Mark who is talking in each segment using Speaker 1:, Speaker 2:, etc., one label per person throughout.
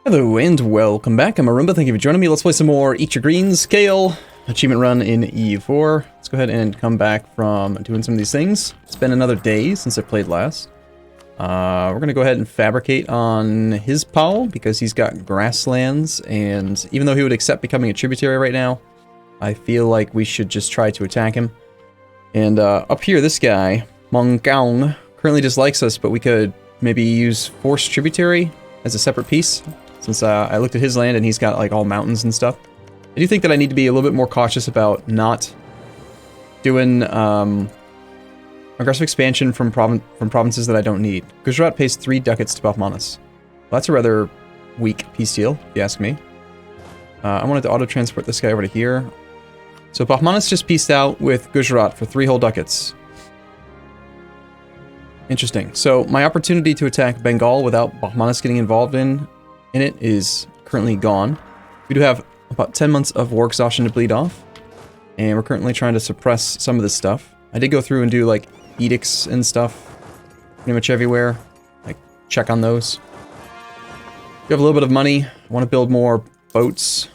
Speaker 1: Hello and welcome back. I'm Arumba. Thank you for joining me. Let's play some more Eat Your Greens, Kale, achievement run in EU4. Let's go ahead and come back from doing some of these things. It's been another day since I played last. We're going to go ahead and fabricate on his Powell because he's got grasslands, and even though he would accept becoming a tributary right now, I feel like we should just try to attack him. And up here, this guy, Mongkaung, currently dislikes us, but we could maybe use Forced Tributary as a separate piece. Since I looked at his land and he's got like all mountains and stuff. I do think that I need to be a little bit more cautious about not doing aggressive expansion from provinces that I don't need. Gujarat pays 3 ducats to Bahmanis. Well, that's a rather weak peace deal, if you ask me. I wanted to auto-transport this guy over to here. So Bahmanis just pieced out with Gujarat for 3 whole ducats. Interesting. So my opportunity to attack Bengal without Bahmanis getting involved in it is currently gone. We do have about 10 months of war exhaustion to bleed off, and we're currently trying to suppress some of this stuff. I did go through and do like edicts and stuff pretty much everywhere, like check on those. We have a little bit of money. I want to build more boats.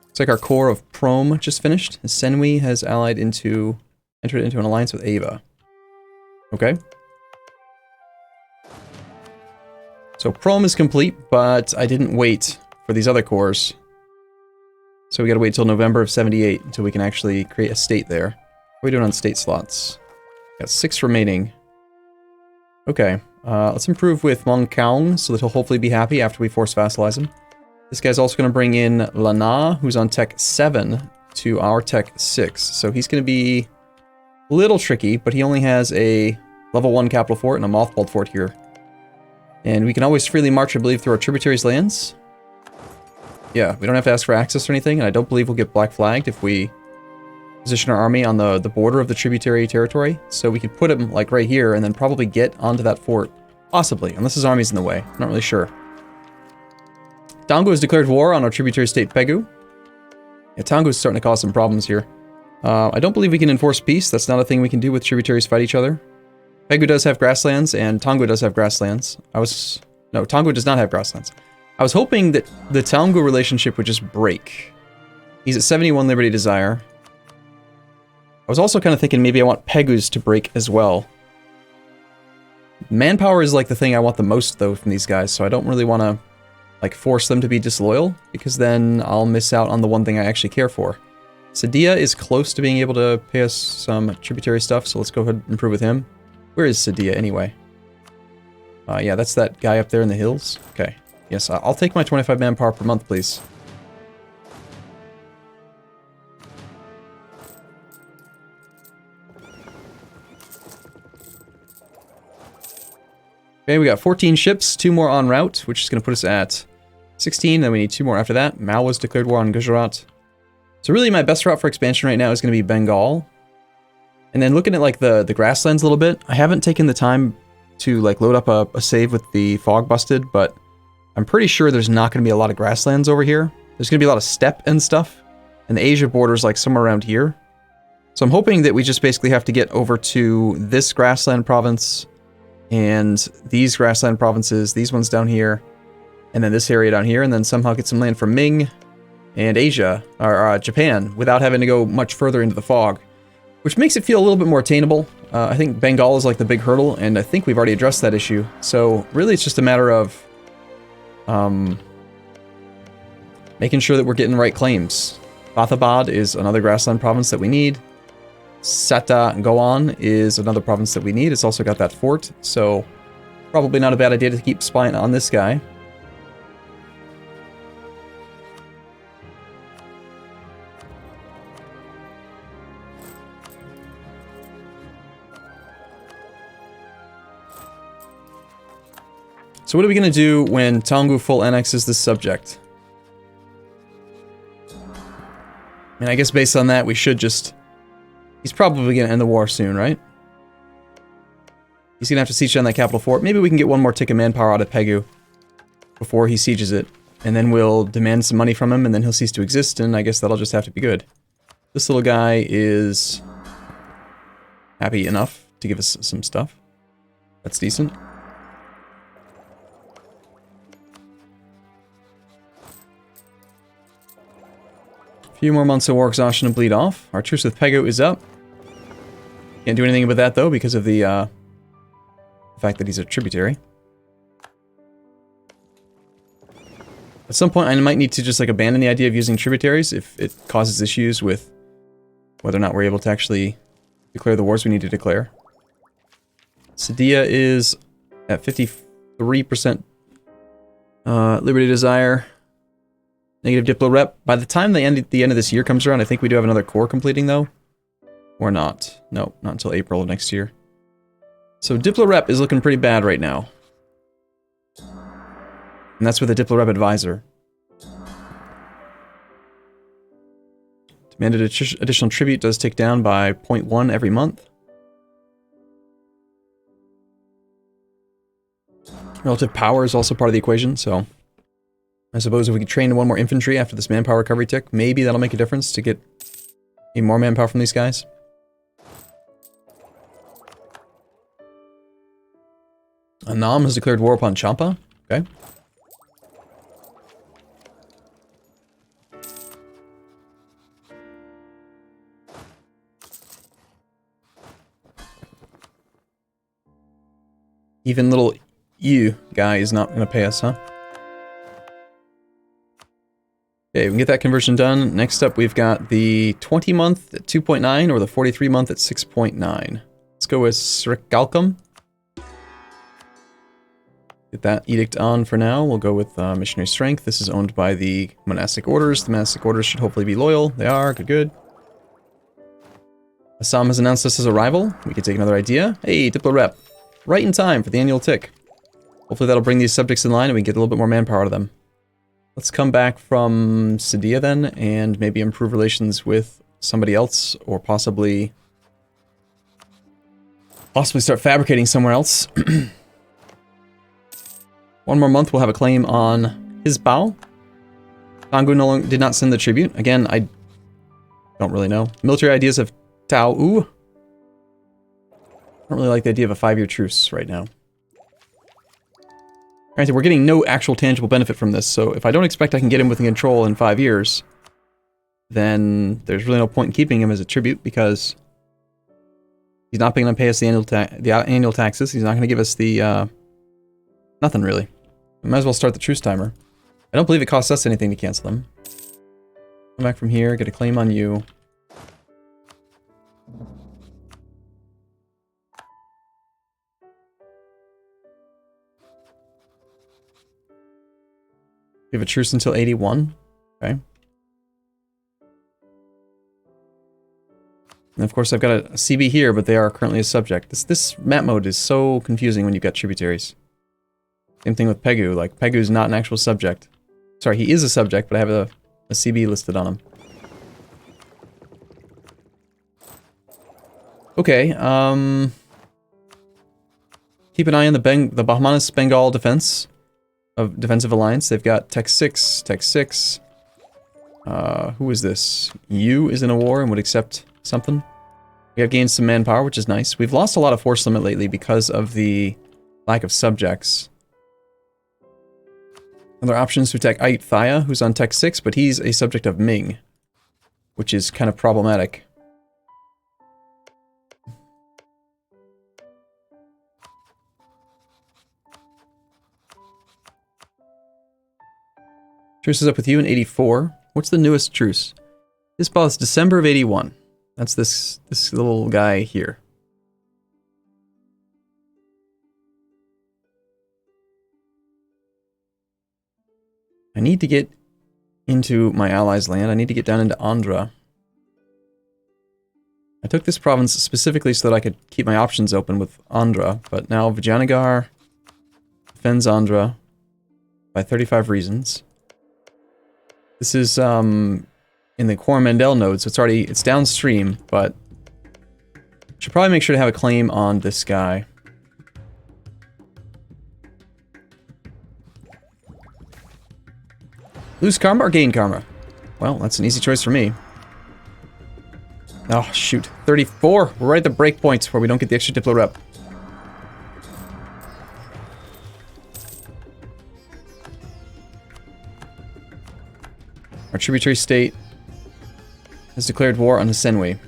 Speaker 1: It's like our core of Prom just finished. Senwi has entered into an alliance with Ava. Okay. So Prom is complete, but I didn't wait for these other cores. So we gotta wait till November of 78 until we can actually create a state there. What are we doing on state slots? Got 6 remaining. Okay, let's improve with Mongkaung so that he'll hopefully be happy after we force vassalize him. This guy's also gonna bring in Lana, who's on tech 7 to our tech 6. So he's gonna be a little tricky, but he only has a level 1 capital fort and a mothballed fort here. And we can always freely march, I believe, through our tributaries' lands. Yeah, we don't have to ask for access or anything, and I don't believe we'll get black flagged if we position our army on the border of the tributary territory. So we could put him, like, right here, and then probably get onto that fort. Possibly, unless his army's in the way. I'm not really sure. Tango has declared war on our tributary state, Pegu. Yeah, Tango is starting to cause some problems here. I don't believe we can enforce peace. That's not a thing we can do with tributaries fight each other. Pegu does have grasslands, and Tango does have grasslands. No, Tango does not have grasslands. I was hoping that the Tango relationship would just break. He's at 71 Liberty Desire. I was also kind of thinking maybe I want Pegu's to break as well. Manpower is like the thing I want the most, though, from these guys, so I don't really want to like force them to be disloyal, because then I'll miss out on the one thing I actually care for. Sadia is close to being able to pay us some tributary stuff, so let's go ahead and improve with him. Where is Sadia, anyway? Yeah, that's that guy up there in the hills. Okay. Yes, I'll take my 25 manpower per month, please. Okay, we got 14 ships, 2 more en route, which is going to put us at 16, then we need 2 more after that. Mao has declared war on Gujarat. So really my best route for expansion right now is going to be Bengal. And then looking at like the grasslands a little bit, I haven't taken the time to like load up a save with the fog busted, but I'm pretty sure there's not going to be a lot of grasslands over here. There's going to be a lot of steppe and stuff, and the Asia border's like somewhere around here. So I'm hoping that we just basically have to get over to this grassland province, and these grassland provinces, these ones down here, and then this area down here, and then somehow get some land from Ming and Asia, or Japan, without having to go much further into the fog. Which makes it feel a little bit more attainable. I think Bengal is like the big hurdle, and I think we've already addressed that issue. So really it's just a matter of making sure that we're getting the right claims. Bathabad is another grassland province that we need. Sata Goan is another province that we need. It's also got that fort, so probably not a bad idea to keep spying on this guy. So what are we going to do when Tangu full annexes this subject? I mean, I guess based on that, we should just... He's probably going to end the war soon, right? He's going to have to siege down that capital fort. Maybe we can get one more tick of manpower out of Pegu before he sieges it. And then we'll demand some money from him, and then he'll cease to exist, and I guess that'll just have to be good. This little guy is happy enough to give us some stuff. That's decent. Few more months of war exhaustion to bleed off. Our truce with Pegu is up. Can't do anything about that though because of the fact that he's a tributary. At some point, I might need to just like abandon the idea of using tributaries if it causes issues with whether or not we're able to actually declare the wars we need to declare. Sadia is at 53% Liberty Desire. Negative Diplo Rep. By the time the end of this year comes around, I think we do have another core completing though. Or not. No, not until April of next year. So Diplo Rep is looking pretty bad right now. And that's with a Diplo Rep advisor. Demanded additional tribute does tick down by 0.1 every month. Relative power is also part of the equation, so I suppose if we could train one more infantry after this manpower recovery tick, maybe that'll make a difference to get even more manpower from these guys. Anam has declared war upon Champa. Okay. Even little EU guy is not going to pay us, huh? Okay, we can get that conversion done. Next up, we've got the 20 month at 2.9 or the 43 month at 6.9. Let's go with Srikalkam. Get that edict on for now. We'll go with missionary strength. This is owned by the monastic orders. The monastic orders should hopefully be loyal. They are. Good, good. Assam has announced us as a rival. We could take another idea. Hey, Diplo Rep. Right in time for the annual tick. Hopefully that'll bring these subjects in line and we can get a little bit more manpower out of them. Let's come back from Sadia then and maybe improve relations with somebody else or possibly start fabricating somewhere else. One more month we'll have a claim on his bow. Tangu did not send the tribute. Again, I don't really know. Military ideas of Tau. I don't really like the idea of a 5-year truce right now. Granted, we're getting no actual tangible benefit from this, so if I don't expect I can get him within control in 5 years, then there's really no point in keeping him as a tribute because he's not going to pay us the annual taxes. He's not going to give us the nothing really. We might as well start the truce timer. I don't believe it costs us anything to cancel them. Come back from here, get a claim on you. We have a truce until 81. Okay. And of course I've got a CB here, but they are currently a subject. This map mode is so confusing when you've got tributaries. Same thing with Pegu. Like, Pegu's not an actual subject. Sorry, he is a subject, but I have a CB listed on him. Okay, keep an eye on the Bahmanis Bengal defensive alliance. They've got Tech 6, Tech 6. Who is this? You is in a war and would accept something. We have gained some manpower, which is nice. We've lost a lot of force limit lately because of the lack of subjects. Other options to attack Ait Thaya, who's on Tech 6, but he's a subject of Ming, which is kind of problematic. Truce is up with you in 84. What's the newest truce? This ball is December of 81. That's this little guy here. I need to get into my allies' land. I need to get down into Andhra. I took this province specifically so that I could keep my options open with Andhra, but now Vijayanagar defends Andhra by 35 reasons. This is in the Coromandel node, so it's downstream, but should probably make sure to have a claim on this guy. Lose karma or gain karma? Well, that's an easy choice for me. Oh, shoot. 34! We're right at the break point where we don't get the extra Diplo rep. Our tributary state has declared war on the Senwi.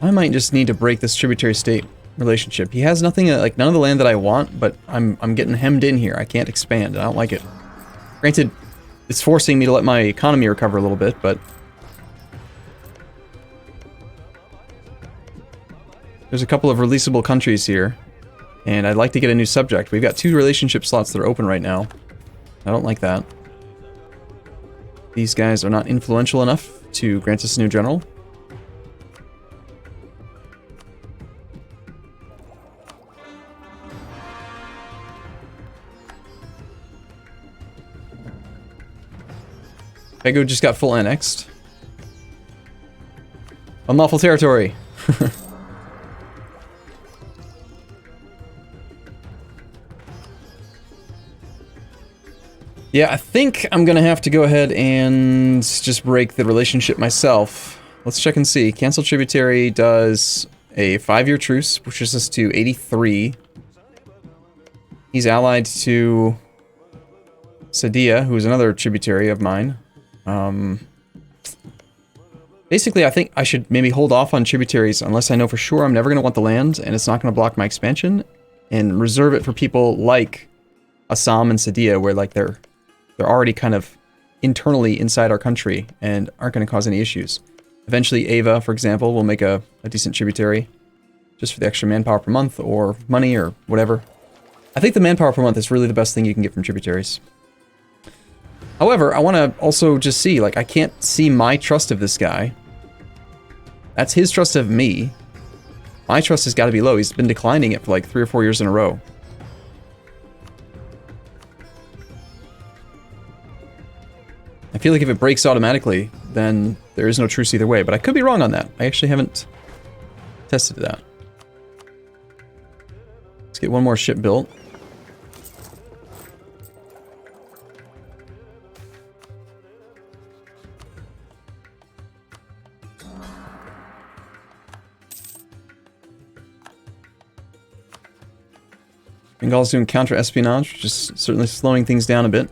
Speaker 1: I might just need to break this tributary state relationship. He has nothing, like none of the land that I want, but I'm getting hemmed in here. I can't expand. I don't like it. Granted, it's forcing me to let my economy recover a little bit, but there's a couple of releasable countries here, and I'd like to get a new subject. We've got 2 relationship slots that are open right now. I don't like that. These guys are not influential enough to grant us a new general. Pego just got full annexed. Unlawful territory. Yeah, I think I'm gonna have to go ahead and just break the relationship myself. Let's check and see. Cancel tributary does a 5-year truce, pushes us to 83. He's allied to Sadia, who is another tributary of mine. Basically, I think I should maybe hold off on tributaries unless I know for sure I'm never going to want the land and it's not going to block my expansion, and reserve it for people like Assam and Sadia, where like they're already kind of internally inside our country and aren't going to cause any issues. Eventually, Ava, for example, will make a decent tributary just for the extra manpower per month or money or whatever. I think the manpower per month is really the best thing you can get from tributaries. However, I want to also just see, like, I can't see my trust of this guy. That's his trust of me. My trust has got to be low. He's been declining it for like 3 or 4 years in a row. I feel like if it breaks automatically, then there is no truce either way, but I could be wrong on that. I actually haven't tested that. Let's get one more ship built. Bengal's doing counter-espionage, which is certainly slowing things down a bit.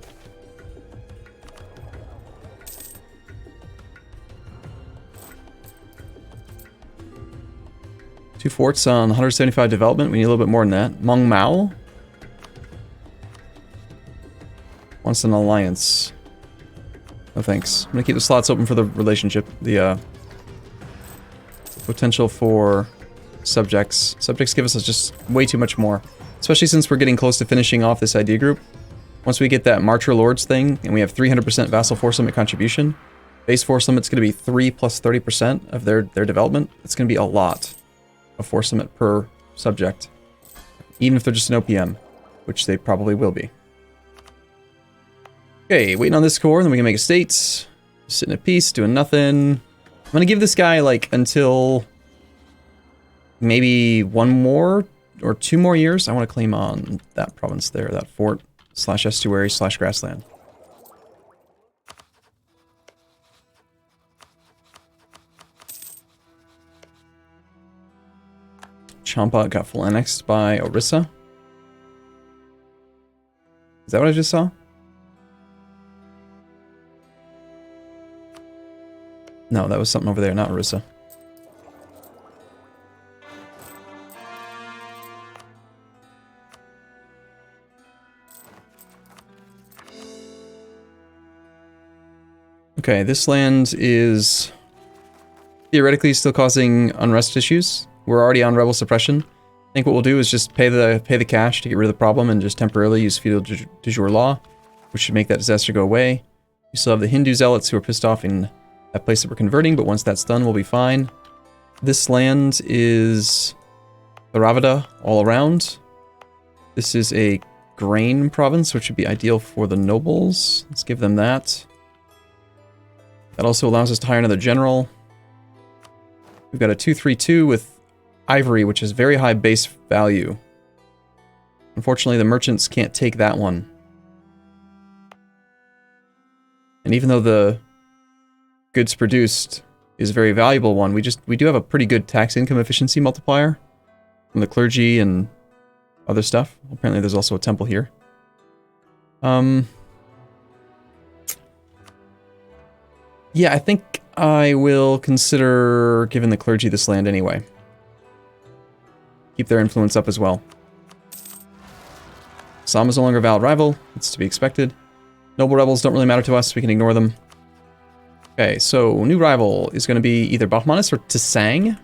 Speaker 1: Two forts on 175 development. We need a little bit more than that. Mong Mao wants an alliance. No thanks. I'm gonna keep the slots open for the relationship. The potential for subjects. Subjects give us just way too much more. Especially since we're getting close to finishing off this idea group. Once we get that Marcher Lords thing, and we have 300% vassal force limit contribution, base force limit's going to be 3 plus 30% of their development. It's going to be a lot of force limit per subject. Even if they're just an OPM, which they probably will be. Okay, waiting on this core, then we can make a state. Sitting at peace, doing nothing. I'm going to give this guy, like, until maybe 1 more or 2 more years. I want to claim on that province there, that fort / estuary / grassland. Champa got full annexed by Orissa. Is that what I just saw? No, that was something over there, not Orissa. Okay, this land is theoretically still causing unrest issues. We're already on rebel suppression. I think what we'll do is just pay the cash to get rid of the problem and just temporarily use feudal de jure law, which should make that disaster go away. We still have the Hindu zealots who are pissed off in that place that we're converting, but once that's done, we'll be fine. This land is Theravada all around. This is a grain province, which would be ideal for the nobles. Let's give them that. That also allows us to hire another general. We've got a 232 with ivory, which is very high base value. Unfortunately, the merchants can't take that one. And even though the goods produced is a very valuable one, we do have a pretty good tax income efficiency multiplier. from the clergy and other stuff. Apparently there's also a temple here. Yeah, I think I will consider giving the clergy this land anyway. Keep their influence up as well. Sam is no longer a valid rival. It's to be expected. Noble rebels don't really matter to us. We can ignore them. Okay, so new rival is going to be either Bahmanis or Tsang.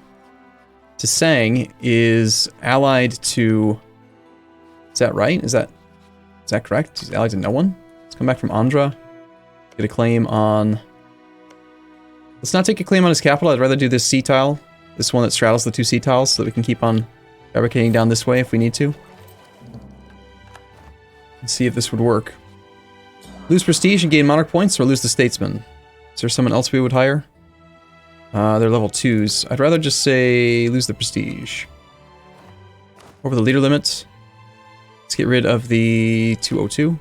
Speaker 1: Tsang is allied to... Is that right? Is that correct? He's allied to no one? Let's come back from Andhra. Get a claim on... Let's not take a claim on his capital. I'd rather do this sea tile. This one that straddles the two sea tiles so that we can keep on fabricating down this way if we need to. Let's see if this would work. Lose prestige and gain monarch points, or lose the statesman? Is there someone else we would hire? They're level 2s. I'd rather just say lose the prestige. Over the leader limit. Let's get rid of the 202.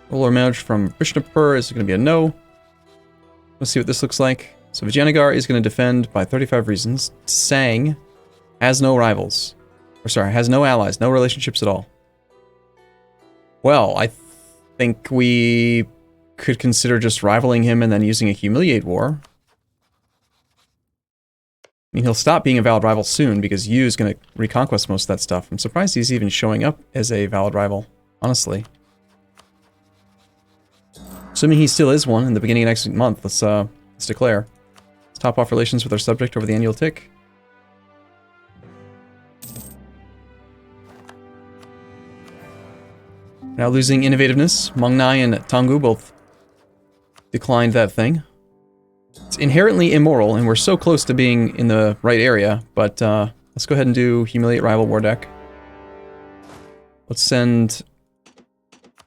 Speaker 1: Roller marriage from Vishnupur is going to be a no. Let's see what this looks like. So Vijayanagar is going to defend by 35 reasons. Tsang has no rivals. Or sorry, has no allies, no relationships at all. Well, I think we could consider just rivaling him and then using a humiliate war. I mean, he'll stop being a valid rival soon because Yu is going to reconquest most of that stuff. I'm surprised he's even showing up as a valid rival, honestly. Assuming he still is one in the beginning of next month, let's declare. Let's top off relations with our subject over the annual tick. Now losing innovativeness. Mongnai and Tangu both declined that thing. It's inherently immoral, and we're so close to being in the right area, but let's go ahead and do Humiliate Rival War Deck. Let's send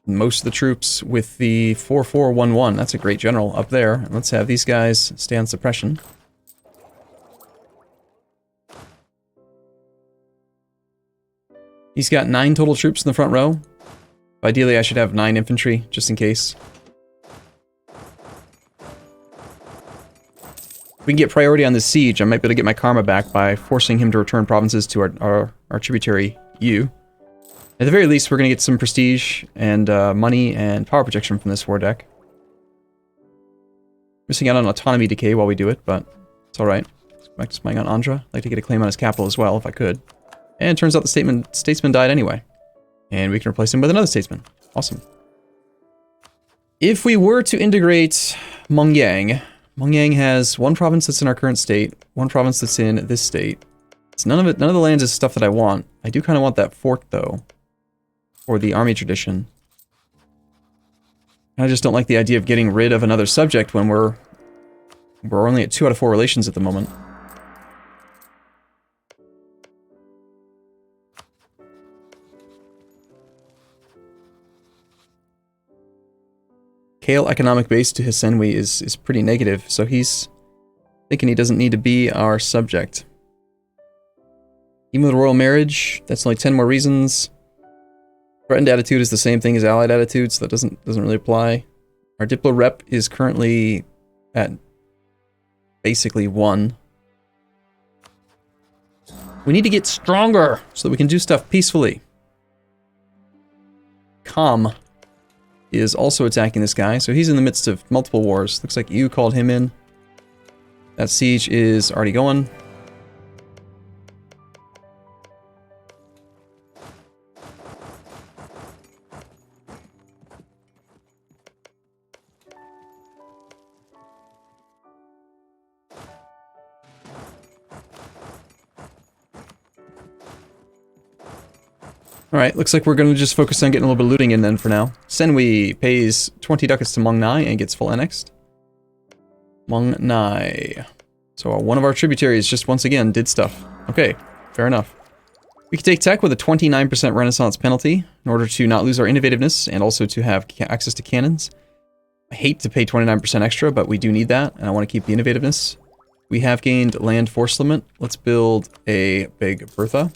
Speaker 1: most of the troops with the 4411. That's a great general up there. And let's have these guys stay on suppression. He's got 9 total troops in the front row. Ideally, I should have 9 infantry, just in case. If we can get priority on this siege, I might be able to get my karma back by forcing him to return provinces to our tributary Yu. At the very least, we're going to get some prestige and money and power projection from this war deck. Missing out on autonomy decay while we do it, but it's alright. Let's go back to spying on Andhra. I'd like to get a claim on his capital as well, if I could. And it turns out the statesman died anyway. And we can replace him with another statesman. Awesome. If we were to integrate Mongyang, Mongyang has 1 province that's in our current state, 1 province that's in this state. So none of the lands is stuff that I want. I do kind of want that fort, though. Or the army tradition. I just don't like the idea of getting rid of another subject when we're only at 2 out of 4 relations at the moment. Kale economic base to Hisenwi is pretty negative, so he's thinking he doesn't need to be our subject. Even with royal marriage, that's only 10 more reasons. Threatened attitude is the same thing as allied attitude, so that doesn't really apply. Our Diplo rep is currently at basically 1. We need to get stronger so that we can do stuff peacefully. Kam is also attacking this guy, so he's in the midst of multiple wars. Looks like you called him in. That siege is already going. Alright, looks like we're going to just focus on getting a little bit of looting in then for now. Senwi pays 20 ducats to Mongnai and gets full annexed. Mongnai. So one of our tributaries just once again did stuff. Okay, fair enough. We can take tech with a 29% Renaissance penalty in order to not lose our innovativeness and also to have access to cannons. I hate to pay 29% extra, but we do need that, and I want to keep the innovativeness. We have gained land force limit. Let's build a big Bertha.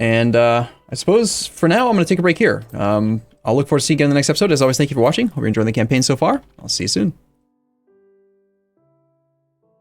Speaker 1: And I suppose for now I'm going to take a break here. I'll look forward to seeing you again in the next episode. As always, thank you for watching. Hope you're enjoying the campaign so far. I'll see you soon.